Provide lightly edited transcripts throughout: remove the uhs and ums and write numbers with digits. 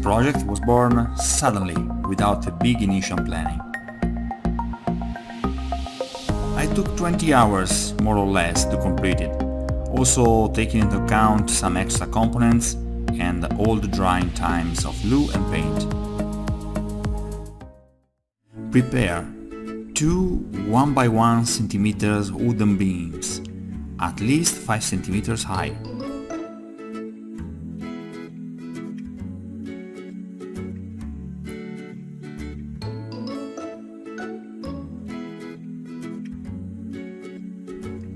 project was born suddenly, without a big initial planning. I took 20 hours, more or less, to complete it, also taking into account some extra components and all the drying times of glue and paint. Prepare 2 1x1 cm wooden beams, at least 5 cm high.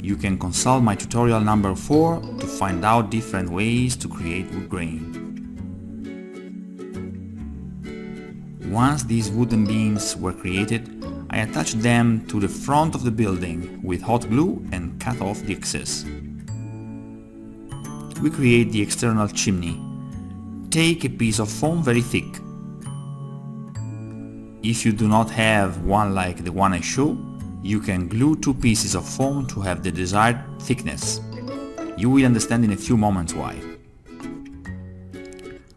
You can consult my tutorial number 4 to find out different ways to create wood grain. Once these wooden beams were created, I attached them to the front of the building with hot glue and cut off the excess. We create the external chimney. Take a piece of foam very thick. If you do not have one like the one I show, you can glue 2 pieces of foam to have the desired thickness. You will understand in a few moments why.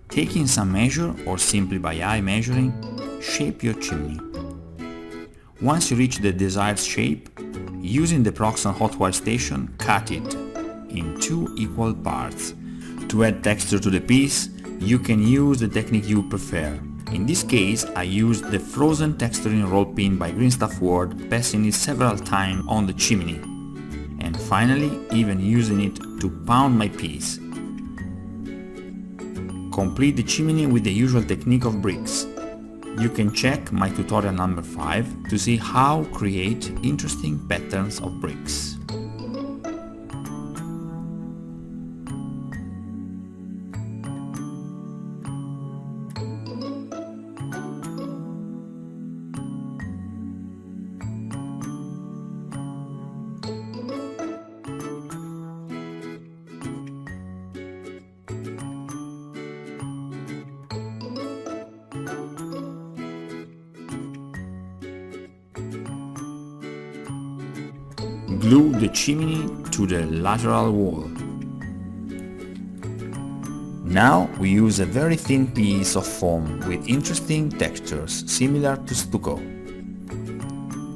Taking some measure, or simply by eye measuring, shape your chimney. Once you reach the desired shape, using the Proxon hot wire station, cut it in 2 equal parts. To add texture to the piece, you can use the technique you prefer. In this case, I used the frozen texturing roll pin by Green Stuff World, passing it several times on the chimney, and finally even using it to pound my piece. Complete the chimney with the usual technique of bricks. You can check my tutorial number 5 to see how create interesting patterns of bricks. Glue the chimney to the lateral wall. Now we use a very thin piece of foam with interesting textures similar to stucco.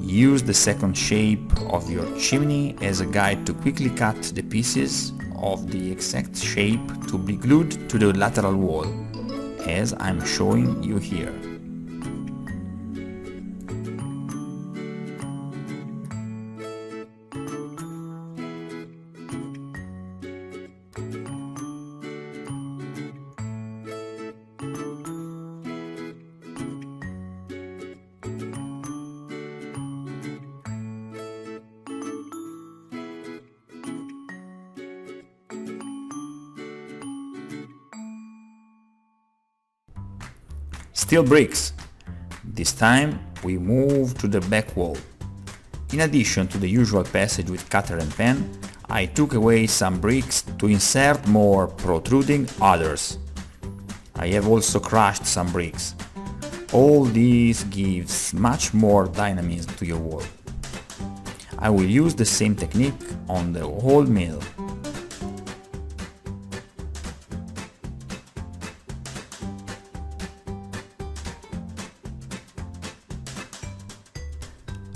Use the second shape of your chimney as a guide to quickly cut the pieces of the exact shape to be glued to the lateral wall, as I'm showing you here. Still bricks. This time we move to the back wall. In addition to the usual passage with cutter and pen, I took away some bricks to insert more protruding others. I have also crushed some bricks. All this gives much more dynamism to your wall. I will use the same technique on the whole mill.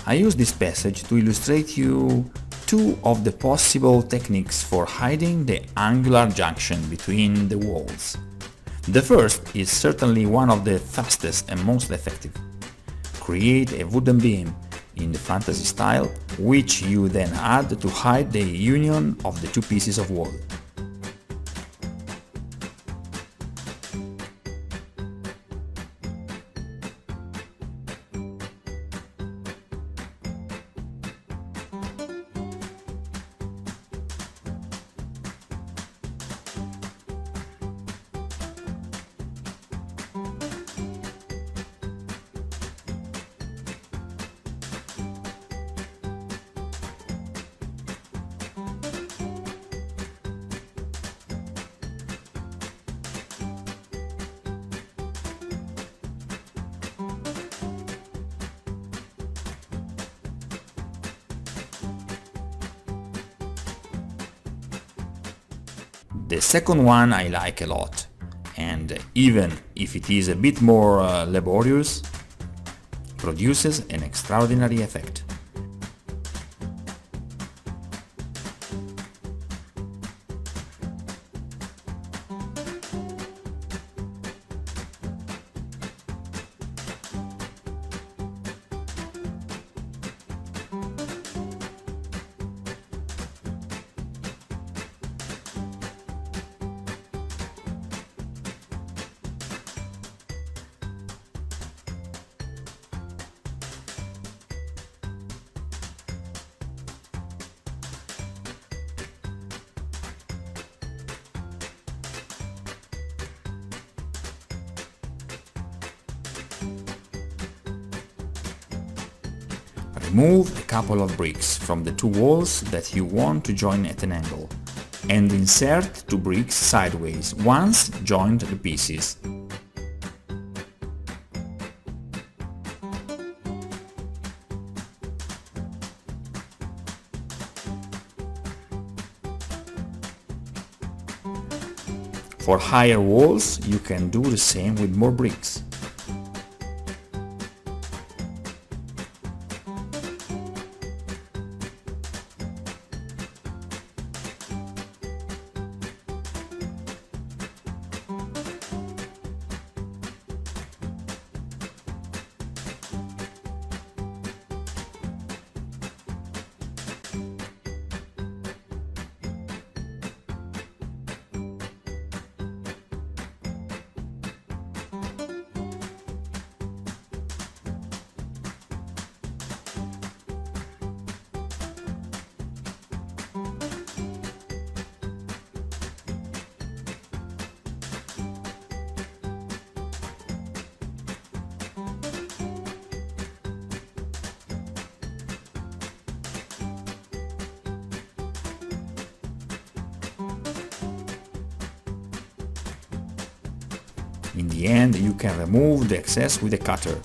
I use this passage to illustrate you 2 of the possible techniques for hiding the angular junction between the walls. The first is certainly one of the fastest and most effective. Create a wooden beam in the fantasy style, which you then add to hide the union of the 2 pieces of wall. The second one I like a lot, and even if it is a bit more laborious, produces an extraordinary effect. Remove a couple of bricks from the two walls that you want to join at an angle, and insert two bricks sideways once joined the pieces. For higher walls, you can do the same with more bricks. In the end, you can remove the excess with a cutter,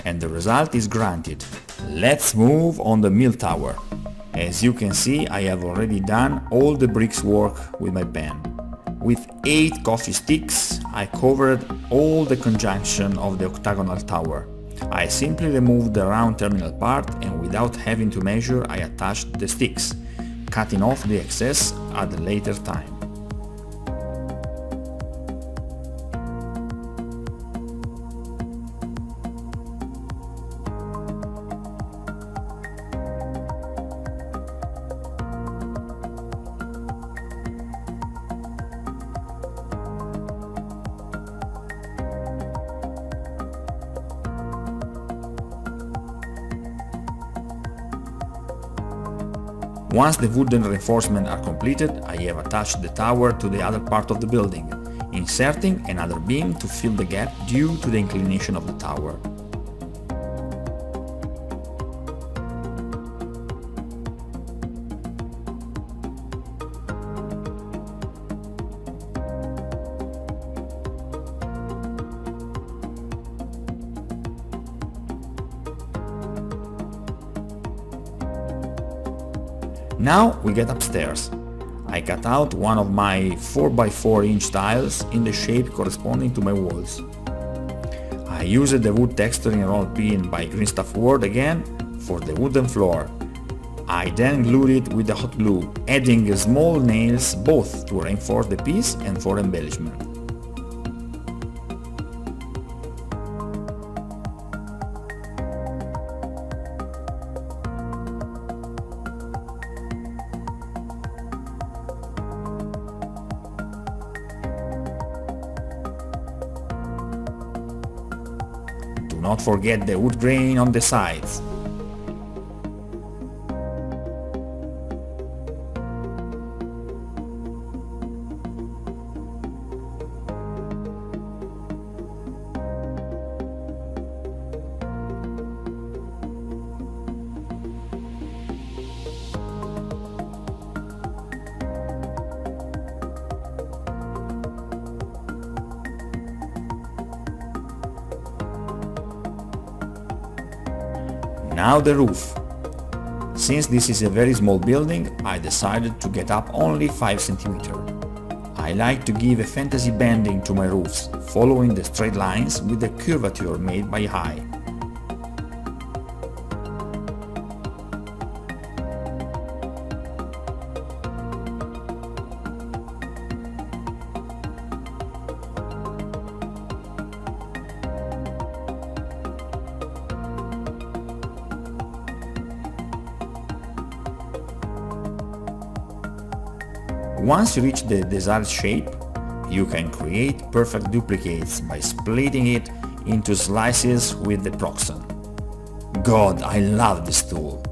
and the result is granted. Let's move on the mill tower. As you can see, I have already done all the bricks work with my pen. With 8 coffee sticks, I covered all the conjunction of the octagonal tower. I simply removed the round terminal part, and without having to measure, I attached the sticks, cutting off the excess at a later time. Once the wooden reinforcements are completed, I have attached the tower to the other part of the building, inserting another beam to fill the gap due to the inclination of the tower. Now we get upstairs. I cut out one of my 4x4 inch tiles in the shape corresponding to my walls. I used the wood texturing roll pin by Green Stuff World again for the wooden floor. I then glued it with the hot glue, adding small nails both to reinforce the piece and for embellishment. Do not forget the wood grain on the sides. Now the roof. Since this is a very small building, I decided to get up only 5 cm. I like to give a fantasy bending to my roofs, following the straight lines with the curvature made by eye. Once you reach the desired shape, you can create perfect duplicates by splitting it into slices with the Proxen. God, I love this tool!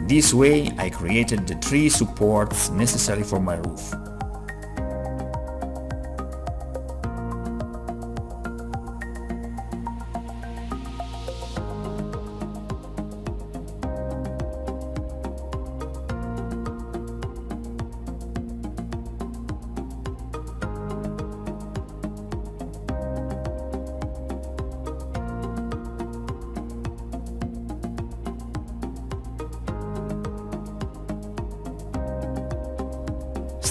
This way I created the 3 supports necessary for my roof.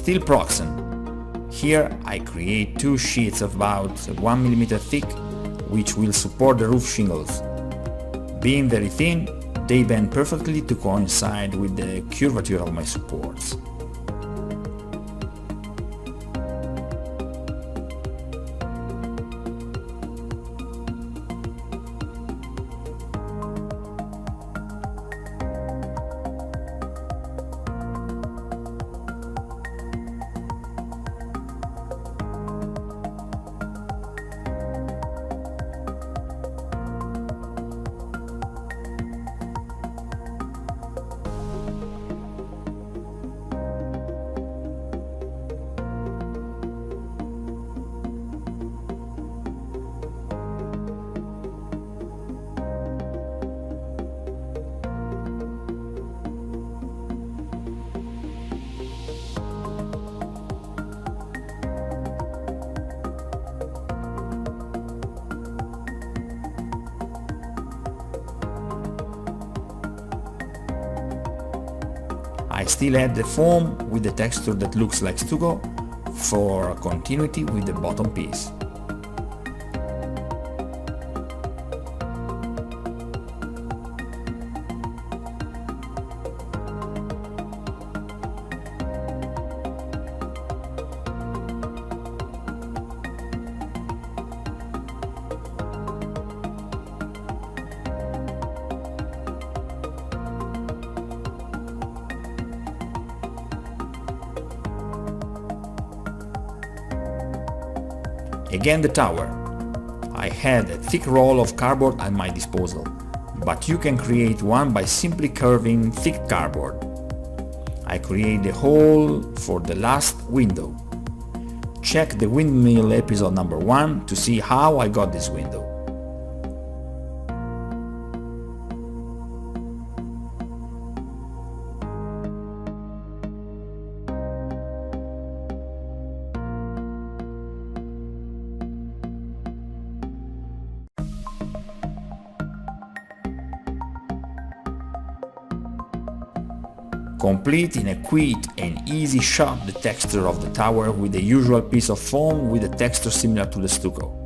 Steel Proxen. Here I create 2 sheets of about 1 mm thick, which will support the roof shingles. Being very thin, they bend perfectly to coincide with the curvature of my supports. I still add the foam with the texture that looks like stucco for continuity with the bottom piece. Again the tower. I had a thick roll of cardboard at my disposal, but you can create one by simply curving thick cardboard. I create the hole for the last window. Check the windmill episode number 1 to see how I got this window. Complete in a quick and easy shot the texture of the tower with the usual piece of foam with a texture similar to the stucco.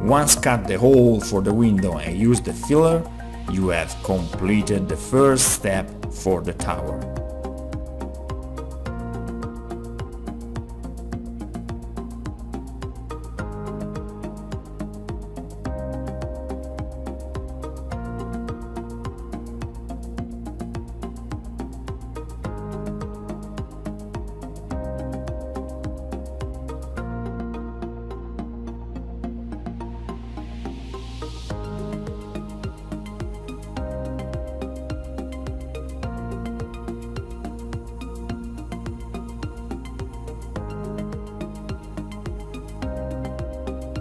Once cut the hole for the window and use the filler, you have completed the first step for the tower.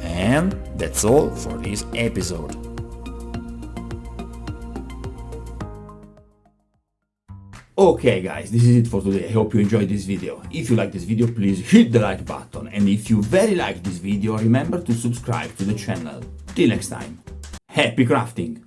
And that's all for this episode. Okay guys, this is it for today. I hope you enjoyed this video. If you like this video, please hit the like button. And if you very like this video, remember to subscribe to the channel. Till next time, happy crafting!